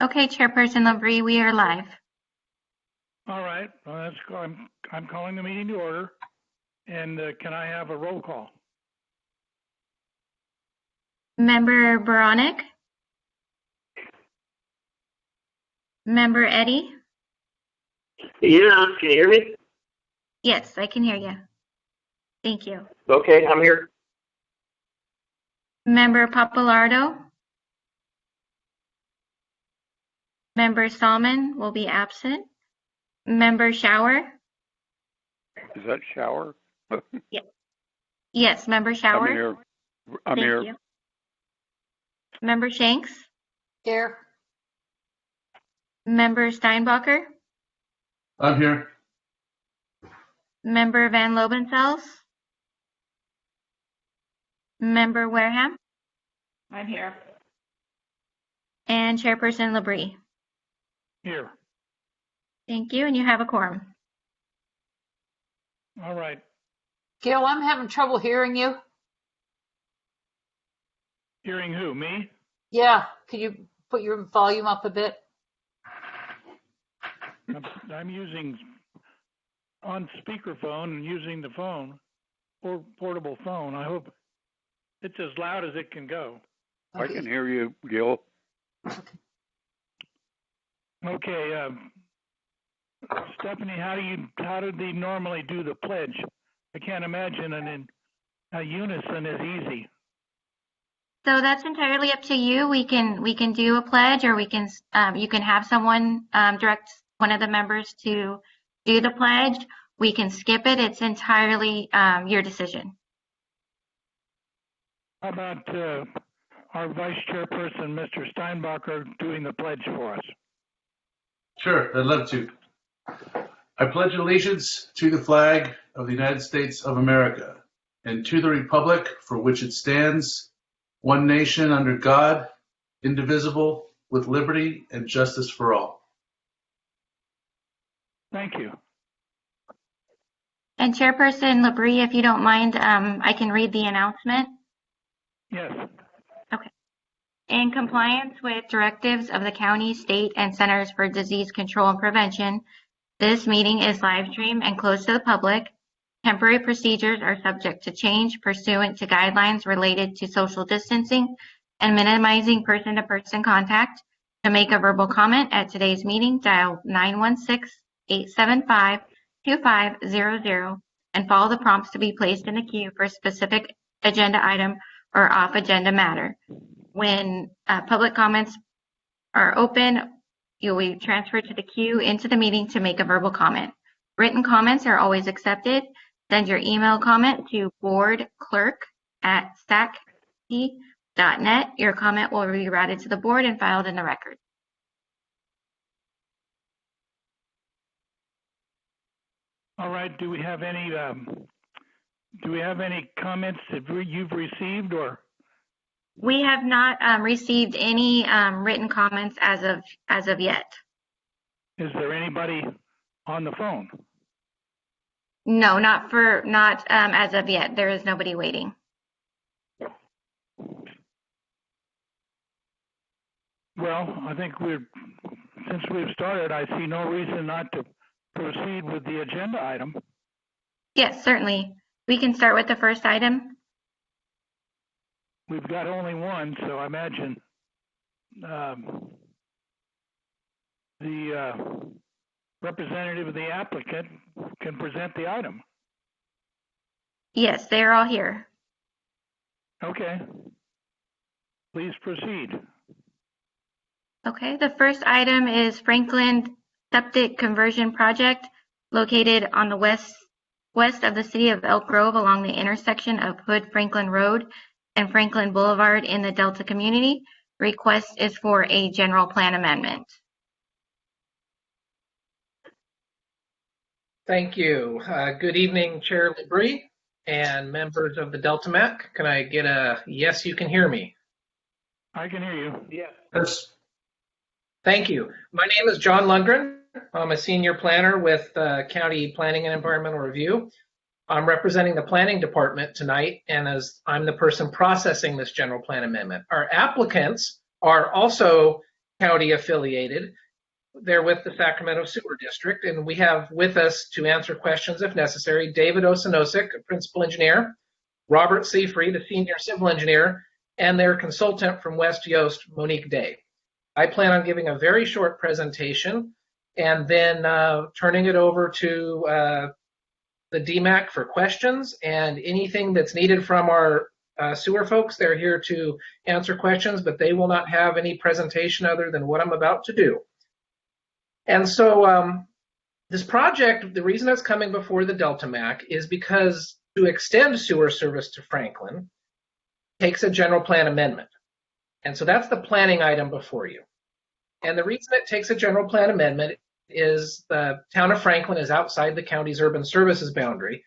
Okay, Chairperson Labrie, we are live. All right, well, I'm calling the meeting to order, and can I have a roll call? Member Baronic? Member Eddy? Yeah, can you hear me? Yes, I can hear you. Thank you. Okay, I'm here. Member Papalardo? Member Stallman will be absent. Member Shower? Is that Shower? Yes, Member Shower. I'm here. I'm Thank here. you. Member Shanks? Here. Member Steinbacher? I'm here. Member Van Lobenfels? Member Wareham? I'm here. And Chairperson Labrie. Here. Thank you, and you have a quorum. All right. Gil, I'm having trouble hearing you. Hearing who? Me? Yeah, could you put your volume up a bit? I'm using on speakerphone and using the phone or portable phone. I hope it's as loud as it can go. I can hear you, Gil. Okay, Stephanie, how do they normally do the pledge? I can't imagine a unison is easy. So that's entirely up to you. We can do a pledge, or we can you can have someone direct one of the members to do the pledge. We can skip it. It's entirely your decision. How about our Vice Chairperson, Mr. Steinbacher, doing the pledge for us? Sure, I'd love to. I pledge allegiance to the flag of the United States of America and to the republic for which it stands, one nation under God, indivisible, with liberty and justice for all. Thank you. And Chairperson Labrie, if you don't mind, I can read the announcement. Yes. Okay. In compliance with directives of the county, state, and Centers for Disease Control and Prevention, this meeting is live streamed and closed to the public. Temporary procedures are subject to change pursuant to guidelines related to social distancing and minimizing person-to-person contact. To make a verbal comment at today's meeting, dial 916-875-2500 and follow the prompts to be placed in the queue for a specific agenda item or off-agenda matter. When public comments are open, you'll be transferred to the queue into the meeting to make a verbal comment. Written comments are always accepted. Send your email comment to boardclerk@sacp.net. Your comment will be routed to the board and filed in the record. All right. Do we have any comments that you've received, or? We have not received any written comments as of yet. Is there anybody on the phone? No, not as of yet. There is nobody waiting. Well, I think since we've started, I see no reason not to proceed with the agenda item. Yes, certainly. We can start with the first item. We've got only one, so I imagine the representative of the applicant can present the item. Yes, they're all here. Okay. Please proceed. Okay, the first item is Franklin Septic Conversion Project, located on the west of the city of Elk Grove along the intersection of Hood Franklin Road and Franklin Boulevard in the Delta community. Request is for a general plan amendment. Thank you. Good evening, Chair Labrie and members of the Delta MAC. Can I get a yes, you can hear me? I can hear you. Yes. Thank you. My name is John Lundgren. I'm a senior planner with County Planning and Environmental Review. I'm representing the planning department tonight, and as I'm the person processing this general plan amendment. Our applicants are also county affiliated. They're with the Sacramento Sewer District, and we have with us to answer questions if necessary, David Osanosik, a principal engineer, Robert Seafree, the senior civil engineer, and their consultant from West Yost, Monique Day. I plan on giving a very short presentation and then turning it over to the DMAC for questions and anything that's needed from our sewer folks. They're here to answer questions, but they will not have any presentation other than what I'm about to do. And so this project, the reason it's coming before the Delta MAC is because to extend sewer service to Franklin takes a general plan amendment. And so that's the planning item before you. And the reason it takes a general plan amendment is the town of Franklin is outside the county's urban services boundary.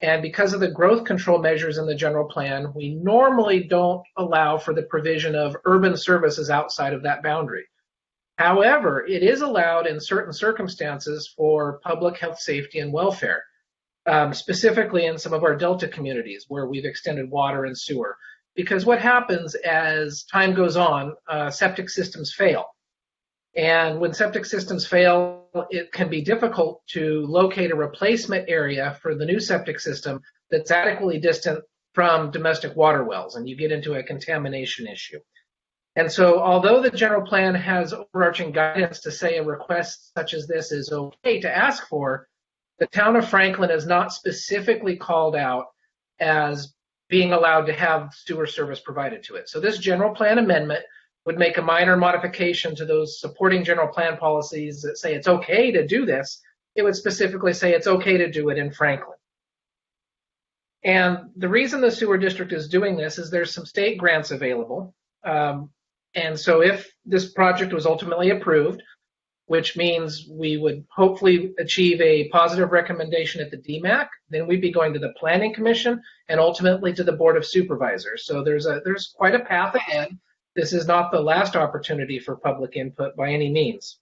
And because of the growth control measures in the general plan, we normally don't allow for the provision of urban services outside of that boundary. However, it is allowed in certain circumstances for public health, safety, and welfare, specifically in some of our Delta communities where we've extended water and sewer. Because what happens as time goes on, septic systems fail. And when septic systems fail, it can be difficult to locate a replacement area for the new septic system that's adequately distant from domestic water wells, and you get into a contamination issue. And so although the general plan has overarching guidance to say a request such as this is okay to ask for, the town of Franklin is not specifically called out as being allowed to have sewer service provided to it. So this general plan amendment would make a minor modification to those supporting general plan policies that say it's okay to do this. It would specifically say it's okay to do it in Franklin. And the reason the sewer district is doing this is there's some state grants available. And so if this project was ultimately approved, which means we would hopefully achieve a positive recommendation at the DMAC, then we'd be going to the Planning Commission and ultimately to the Board of Supervisors. So there's quite a path ahead. This is not the last opportunity for public input by any means.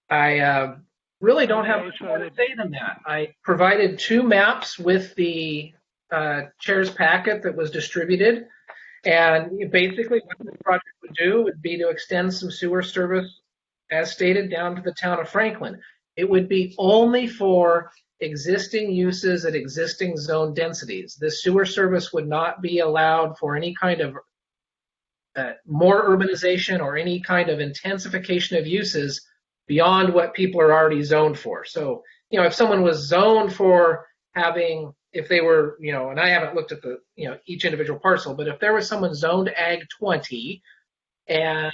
I really don't have much more to say than that. I provided 2 maps with the chair's packet that was distributed. And basically what this project would do would be to extend some sewer service, as stated, down to the town of Franklin. It would be only for existing uses at existing zone densities. The sewer service would not be allowed for any kind of more urbanization or any kind of intensification of uses beyond what people are already zoned for. So, if someone was zoned for having, if they were, and I haven't looked at the, each individual parcel, but if there was someone zoned Ag 20 and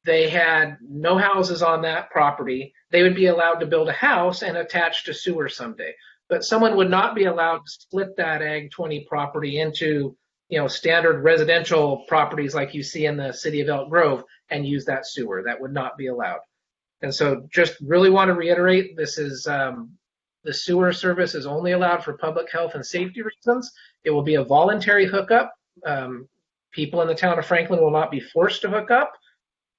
they had no houses on that property, they would be allowed to build a house and attach to sewer someday. But someone would not be allowed to split that Ag 20 property into, standard residential properties like you see in the city of Elk Grove and use that sewer. That would not be allowed. And so just really want to reiterate, this is the sewer service is only allowed for public health and safety reasons. It will be a voluntary hookup. People in the town of Franklin will not be forced to hook up.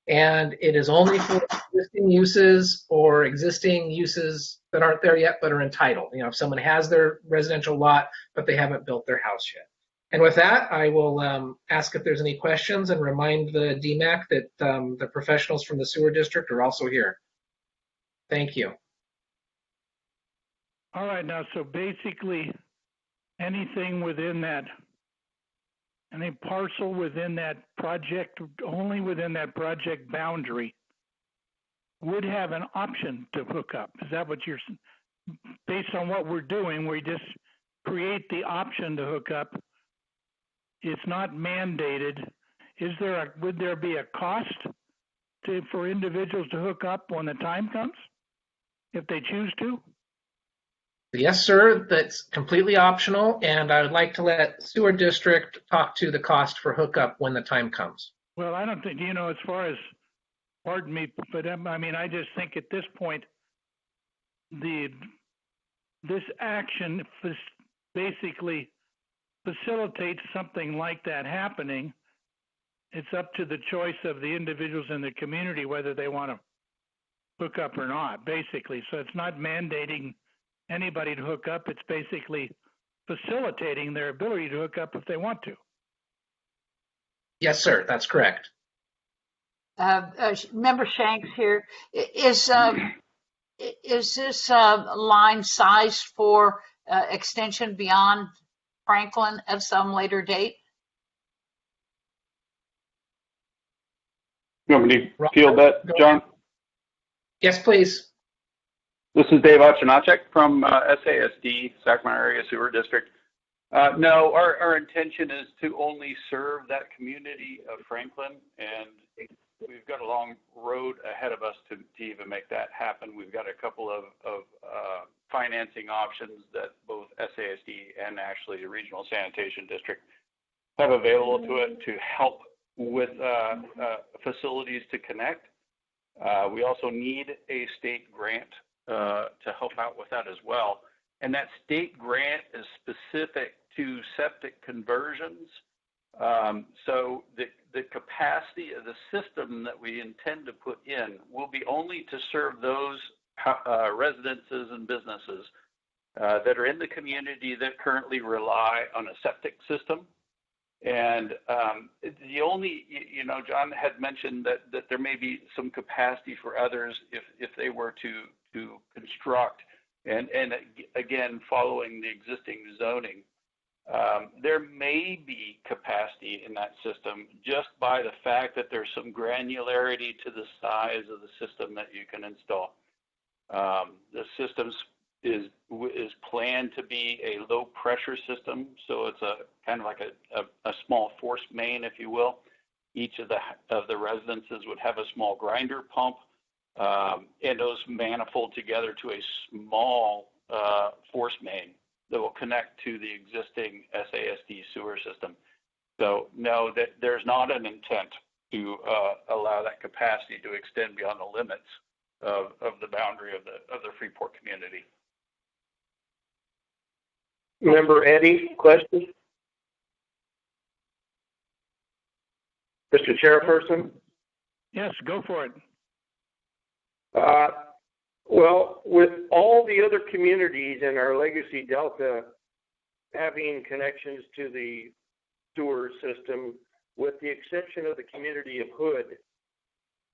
And it is only for existing uses or existing uses that aren't there yet but are entitled. If someone has their residential lot, but they haven't built their house yet. And with that, I will ask if there's any questions and remind the DMAC that the professionals from the sewer district are also here. Thank you. All right, now, so basically anything within that, any parcel within that project, only within that project boundary, would have an option to hook up. Is that what you're, based on what we're doing, we just create the option to hook up? It's not mandated. Would there be a cost for individuals to hook up when the time comes, if they choose to? Yes, sir. That's completely optional, and I would like to let sewer district talk to the cost for hookup when the time comes. Well, I don't think, as far as, pardon me, but I just think at this point, this action basically facilitates something like that happening. It's up to the choice of the individuals in the community whether they want to hook up or not, basically. So it's not mandating anybody to hook up. It's basically facilitating their ability to hook up if they want to. Yes, sir. That's correct. Member Shanks here. Is this line sized for extension beyond Franklin at some later date? You want me to field that, John? Yes, please. This is Dave Ochinacek from SASD, Sacramento Area Sewer District. No, our intention is to only serve that community of Franklin, and we've got a long road ahead of us to even make that happen. We've got a couple of financing options that both SASD and actually the Regional Sanitation District have available to it to help with facilities to connect. We also need a state grant to help out with that as well. And that state grant is specific to septic conversions. So the capacity of the system that we intend to put in will be only to serve those residences and businesses that are in the community that currently rely on a septic system. And the only, John had mentioned that there may be some capacity for others if they were to construct, and again, following the existing zoning. There may be capacity in that system just by the fact that there's some granularity to the size of the system that you can install. The system is planned to be a low pressure system, so it's a kind of like a small force main, if you will. Each of the residences would have a small grinder pump, and those manifold together to a small force main that will connect to the existing SASD sewer system. So no, that there's not an intent to allow that capacity to extend beyond the limits of the boundary of the Freeport community. Member Eddie, question? Mr. Chairperson? Yes, go for it. Well, with all the other communities in our Legacy Delta having connections to the sewer system, with the exception of the community of Hood,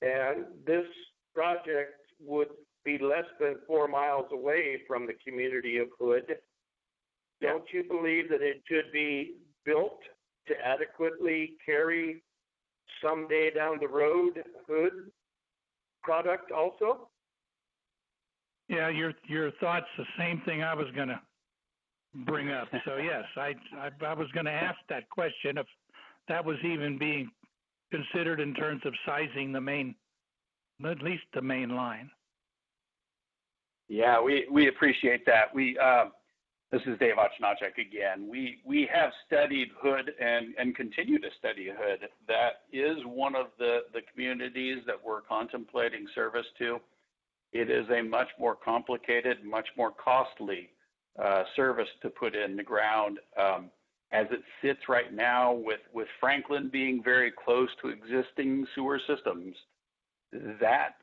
and this project would be less than 4 miles away from the community of Hood, don't you believe that it should be built to adequately carry someday down the road Hood product also? Yeah, your thoughts the same thing I was going to bring up. So yes, I was going to ask that question if that was even being considered in terms of sizing the main, at least the main line. Yeah, we appreciate that. This is Dave Ochinacek again. We have studied Hood and continue to study Hood. That is one of the communities that we're contemplating service to. It is a much more complicated, much more costly service to put in the ground. As it sits right now, with Franklin being very close to existing sewer systems, that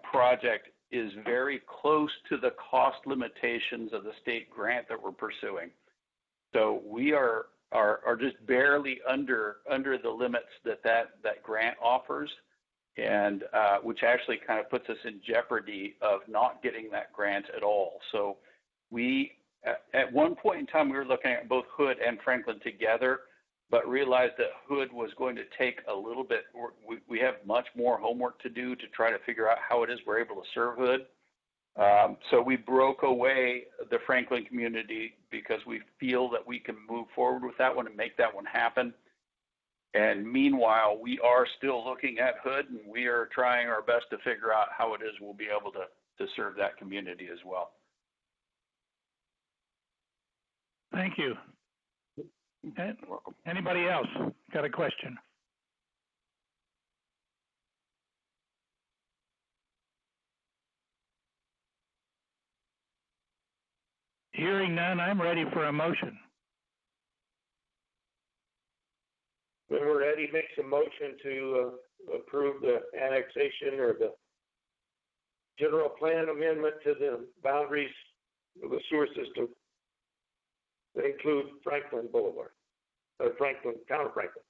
project is very close to the cost limitations of the state grant that we're pursuing. So we are just barely under the limits that grant offers, and which actually kind of puts us in jeopardy of not getting that grant at all. So we, at one point in time, we were looking at both Hood and Franklin together, but realized that Hood was going to take a little bit. We have much more homework to do to try to figure out how it is we're able to serve Hood. So we broke away the Franklin community because we feel that we can move forward with that one and make that one happen. And meanwhile, we are still looking at Hood, and we are trying our best to figure out how it is we'll be able to serve that community as well. Thank you. Anybody else got a question? Hearing none, I'm ready for a motion. Member Eddie makes a motion to approve the annexation or the general plan amendment to the boundaries of the sewer system that include Franklin Boulevard, town of Franklin.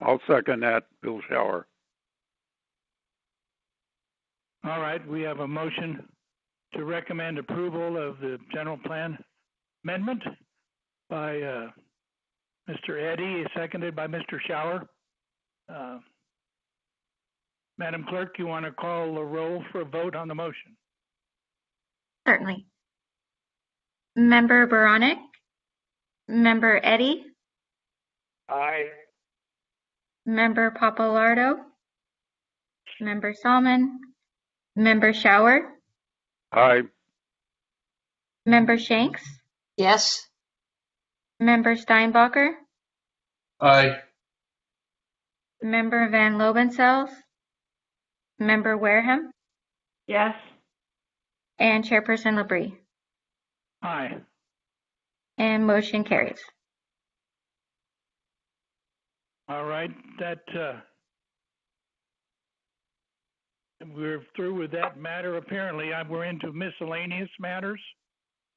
I'll second that, Bill Shower. All right, we have a motion to recommend approval of the general plan amendment by Mr. Eddy, seconded by Mr. Shower. Madam Clerk, you want to call the roll for a vote on the motion? Certainly. Member Baronic, Member Eddy, Aye. Member Papalardo, Member Salmon, Member Shower, Aye. Member Shanks, Yes. Member Steinbacher, Aye. Member Van Lobensel's, Member Wareham, Yes. and Chairperson Labrie. Aye. And motion carries. All right, that we're through with that matter. Apparently, we're into miscellaneous matters.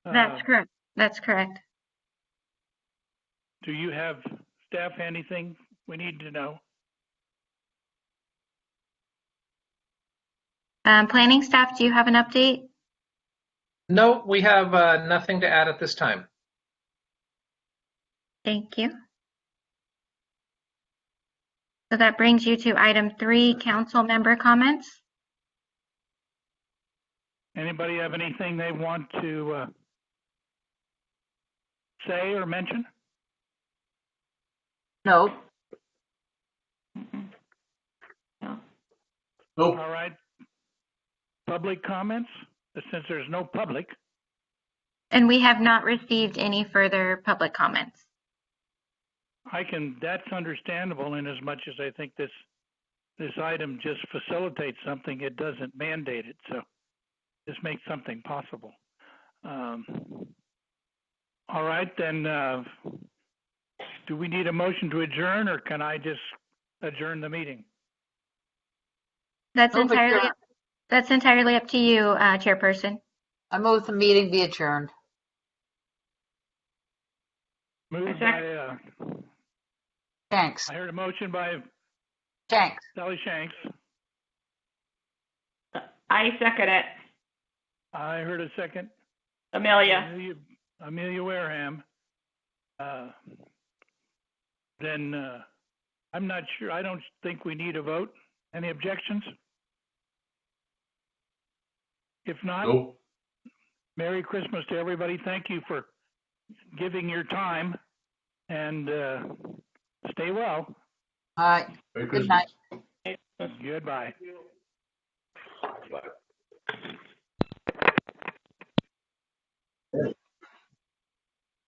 That's correct. That's correct. Do you have, staff, anything we need to know? Planning staff, do you have an update? No, we have nothing to add at this time. Thank you. So that brings you to item 3, council member comments. Anybody have anything they want to say or mention? No. No. Nope. All right. Public comments, since there's no public. And we have not received any further public comments. That's understandable in as much as I think this item just facilitates something. It doesn't mandate it. So this makes something possible. All right, then do we need a motion to adjourn, or can I just adjourn the meeting? That's Move entirely adjourn. up to you, Chairperson. I move the meeting be adjourned. Moved by, Thanks. I heard a motion by Thanks. Sally Shanks. I second it. I heard a second. Amelia. Amelia Wareham. Then I'm not sure. I don't think we need a vote. Any objections? If not, Nope. Merry Christmas to everybody. Thank you for giving your time, and stay well. All right. Merry Good Christmas. night. Goodbye.